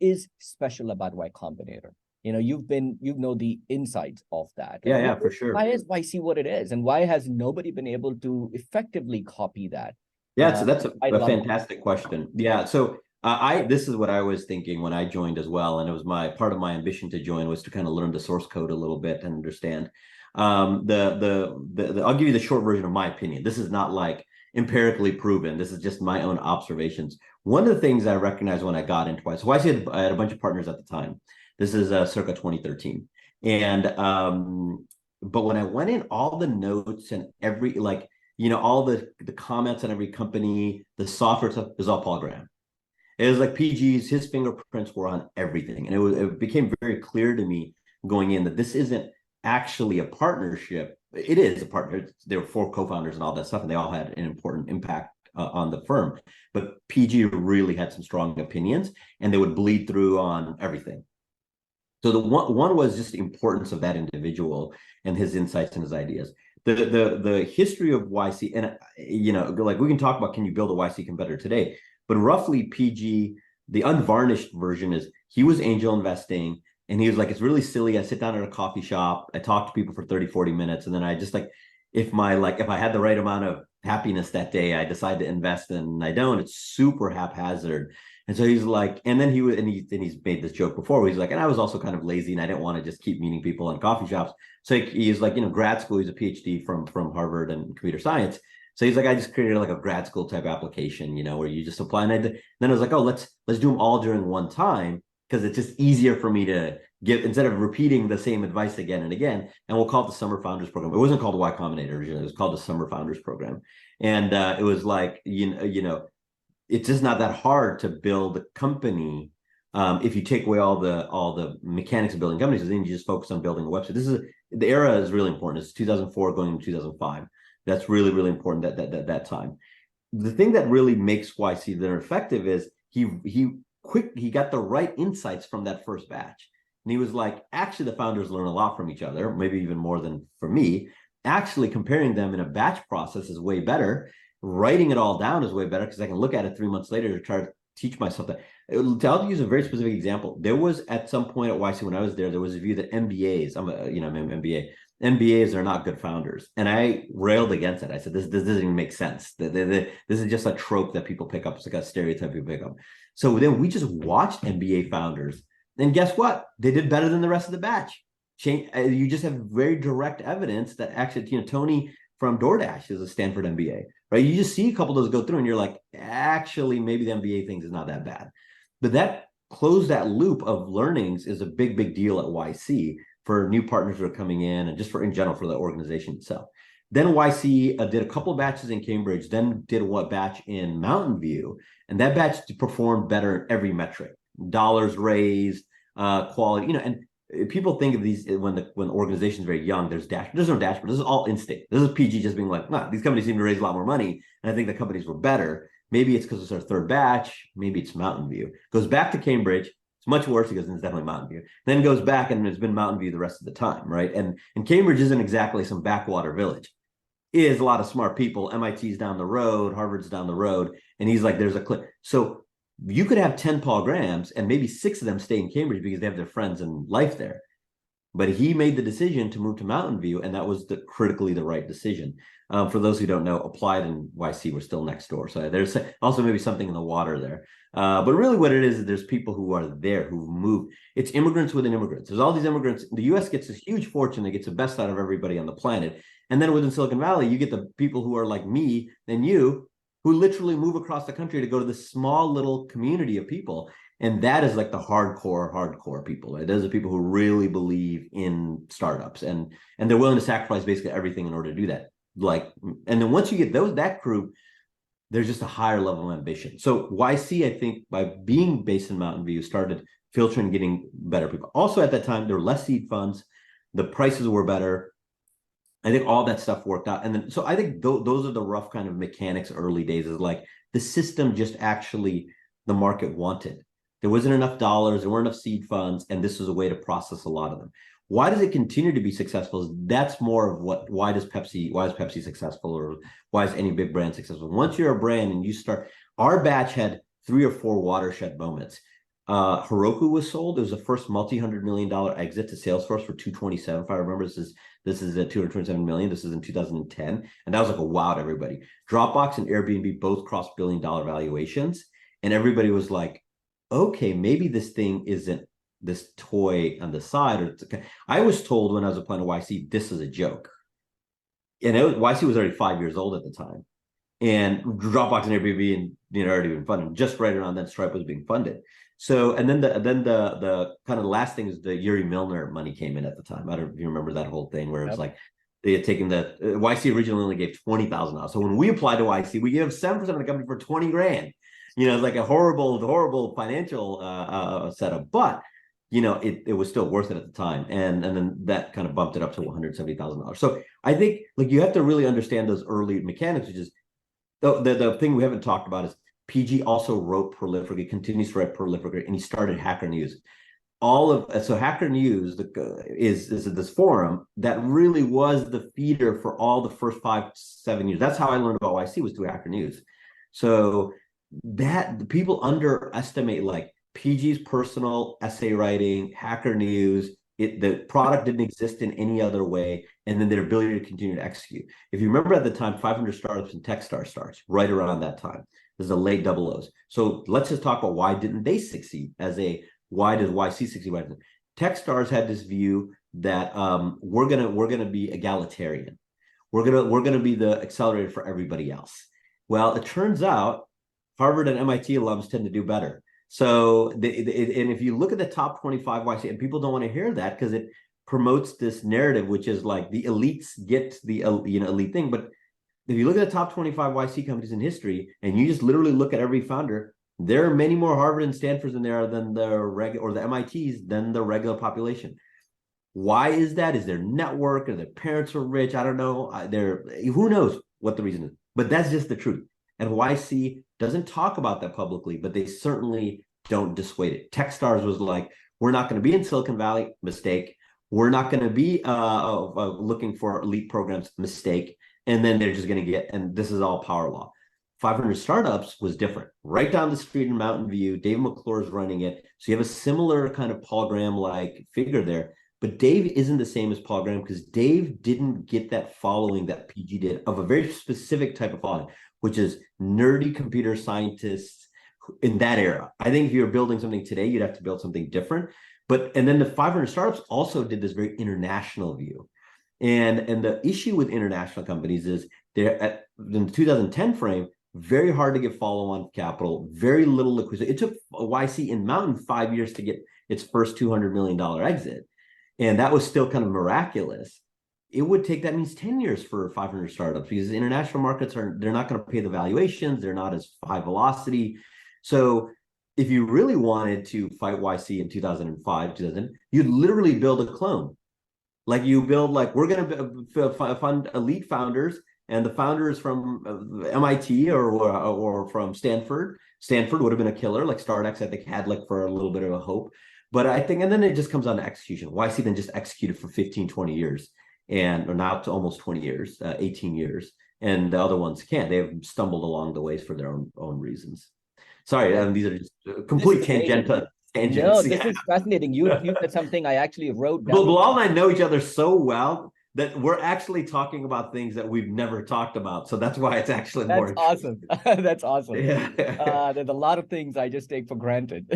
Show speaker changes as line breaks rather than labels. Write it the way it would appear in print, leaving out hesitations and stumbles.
is special about Y Combinator? You know, you know the insides of that. Like,
Yeah, for sure.
Why is YC what it is, and why has nobody been able to effectively copy that?
Yeah, that's
I
a
love
fantastic question. Yeah, so this is what I was thinking when I joined as well, and it was my part of my ambition to join was to kind of learn the source code a little bit and understand. I'll give you the short version of my opinion. This is not like empirically proven. This is just my own observations. One of the things I recognized when I got into it, so I had a bunch of partners at the time. This is circa 2013, and but when I went in, all the notes and every like all the comments on every company, the software stuff is all hologram. It was like PG's, his fingerprints were on everything. And it became very clear to me going in that this isn't actually a partnership. It is a partner. There were 4 co-founders and all that stuff, and they all had an important impact on the firm. But PG really had some strong opinions, and they would bleed through on everything. So the one was just the importance of that individual and his insights and his ideas. The history of YC, and like we can talk about, can you build a YC competitor today? But roughly PG, the unvarnished version is he was angel investing, and he was like, it's really silly. I sit down at a coffee shop, I talk to people for 30, 40 minutes, and then I just if I had the right amount of happiness that day, I decide to invest, and I don't. It's super haphazard. And so he's like, and then he's made this joke before where he's like, and I was also kind of lazy and I didn't want to just keep meeting people in coffee shops. So he's like, grad school, he's a PhD from Harvard and computer science. So he's like, I just created like a grad school type application, where you just apply. And then I was like, oh, let's do them all during one time, because it's just easier for me to give, instead of repeating the same advice again and again. And we'll call it the Summer Founders Program. It wasn't called the Y Combinator originally. It was called the Summer Founders Program. And it was like, it's just not that hard to build a company if you take away all the mechanics of building companies, and then you just focus on building a website. The era is really important. It's 2004 going to 2005. That's really, really important that time. The thing that really makes YC they're effective is he got the right insights from that first batch. And he was like, actually, the founders learn a lot from each other, maybe even more than for me. Actually, comparing them in a batch process is way better. Writing it all down is way better, because I can look at it 3 months later to try to teach myself that. I'll use a very specific example. There was at some point at YC when I was there was a view that MBAs, I'm an MBA. MBAs are not good founders, and I railed against it. I said this doesn't even make sense. This is just a trope that people pick up. It's like a stereotype people pick up. So then we just watched MBA founders, and guess what? They did better than the rest of the batch. You just have very direct evidence that actually, Tony from DoorDash is a Stanford MBA, right? You just see a couple of those go through, and you're like, actually, maybe the MBA thing is not that bad. But that that loop of learnings is a big, big deal at YC for new partners who are coming in, and just in general for the organization itself. Then YC did a couple of batches in Cambridge, then did a batch in Mountain View, and that batch performed better in every metric: dollars raised, quality, and people think of these when the organization's very young, there's no dashboard. This is all instinct. This is PG just being like, these companies seem to raise a lot more money, and I think the companies were better. Maybe it's because it's our third batch. Maybe it's Mountain View. Goes back to Cambridge. It's much worse because it's definitely Mountain View. Then goes back, and it's been Mountain View the rest of the time, right? And Cambridge isn't exactly some backwater village. It is a lot of smart people. MIT's down the road, Harvard's down the road, and he's like, there's a clip. So you could have 10 Paul Grahams, and maybe 6 of them stay in Cambridge because they have their friends and life there. But he made the decision to move to Mountain View, and that was critically the right decision. For those who don't know, Applied and YC were still next door. So there's also maybe something in the water there. But really what it is there's people who are there who've moved. It's immigrants within immigrants. There's all these immigrants. The US gets this huge fortune that gets the best out of everybody on the planet. And then within Silicon Valley, you get the people who are like me and you, who literally move across the country to go to this small little community of people. And that is like the hardcore people. Right? Those are people who really believe in startups, and they're willing to sacrifice basically everything in order to do that. And then once you get that group, there's just a higher level of ambition. So YC, I think, by being based in Mountain View, started filtering, getting better people. Also at that time, there were less seed funds, the prices were better. I think all that stuff worked out. And then, so I think those are the rough kind of mechanics early days, is like the system just actually the market wanted. There wasn't enough dollars, there weren't enough seed funds, and this was a way to process a lot of them. Why does it continue to be successful? That's more of why is Pepsi successful, or why is any big brand successful? Once you're a brand and you start, our batch had 3 or 4 watershed moments. Heroku was sold. It was the first multi-$100 million exit to Salesforce for 227. If I remember, this is at 227 million. This is in 2010, and that was like a wow to everybody. Dropbox and Airbnb both crossed billion-dollar valuations, and everybody was like, okay, maybe this thing isn't this toy on the side. Or I was told when I was applying to YC, this is a joke, and YC was already 5 years old at the time, and Dropbox and Airbnb and already been funded. Just right around then, Stripe was being funded. So, and then the kind of last thing is the Yuri Milner money came in at the time. I don't know if you remember that whole thing where it was like they had taken the YC originally only gave $20,000. So when we applied to YC, we gave 7% of the company for 20 grand. It's like a horrible financial setup, but it was still worth it at the time, and then that kind of bumped it up to $170,000. So I think you have to really understand those early mechanics, which is the thing we haven't talked about is PG also wrote prolifically, continues to write prolifically, and he started Hacker News. So Hacker News is this forum that really was the feeder for all the first 5-7 years. That's how I learned about YC, was through Hacker News. So that people underestimate PG's personal essay writing, Hacker News. The product didn't exist in any other way, and then their ability to continue to execute. If you remember at the time, 500 Startups and Techstars starts right around that time. This is the late double O's. So let's just talk about why didn't they succeed? Why does YC succeed? Techstars had this view that we're gonna be egalitarian. We're gonna be the accelerator for everybody else. Well, it turns out Harvard and MIT alums tend to do better. So, and if you look at the top 25 YC, and people don't want to hear that because it promotes this narrative, which is like the elites get the elite thing. But if you look at the top 25 YC companies in history, and you just literally look at every founder, there are many more Harvard and Stanfords in there than the MITs than the regular population. Why is that? Is their network, or their parents are rich? I don't know. Who knows what the reason is? But that's just the truth. And YC doesn't talk about that publicly, but they certainly don't dissuade it. Techstars was like, we're not going to be in Silicon Valley, mistake. We're not going to be looking for elite programs, mistake. And then they're just going to and this is all power law. 500 Startups was different. Right down the street in Mountain View, Dave McClure is running it. So you have a similar kind of Paul Graham-like figure there. But Dave isn't the same as Paul Graham, because Dave didn't get that following that PG did, of a very specific type of following, which is nerdy computer scientists in that era. I think if you're building something today, you'd have to build something different. And then the 500 Startups also did this very international view. And the issue with international companies is they're in the 2010 frame, very hard to get follow-on capital, very little liquidity. It took YC in Mountain 5 years to get its first $200 million exit. And that was still kind of miraculous. It would take, that means 10 years for 500 Startups, because the international markets they're not going to pay the valuations. They're not as high velocity. So if you really wanted to fight YC in 2005, you'd literally build a clone. You build, we're going to fund elite founders, and the founders from MIT or from Stanford. Stanford would have been a killer. StartX, I think, had for a little bit of a hope. But I think, and then it just comes down to execution. YC then just executed for 15, 20 years. Or now to almost 20 years, 18 years. And the other ones can't. They have stumbled along the ways for their own reasons. Sorry, these are just complete tangents.
No, this is fascinating. You said something I actually wrote down.
Bilal and I know each other so well that we're actually talking about things that we've never talked about. So that's why it's actually more.
That's awesome. That's awesome.
Yeah.
There's a lot of things I just take for granted.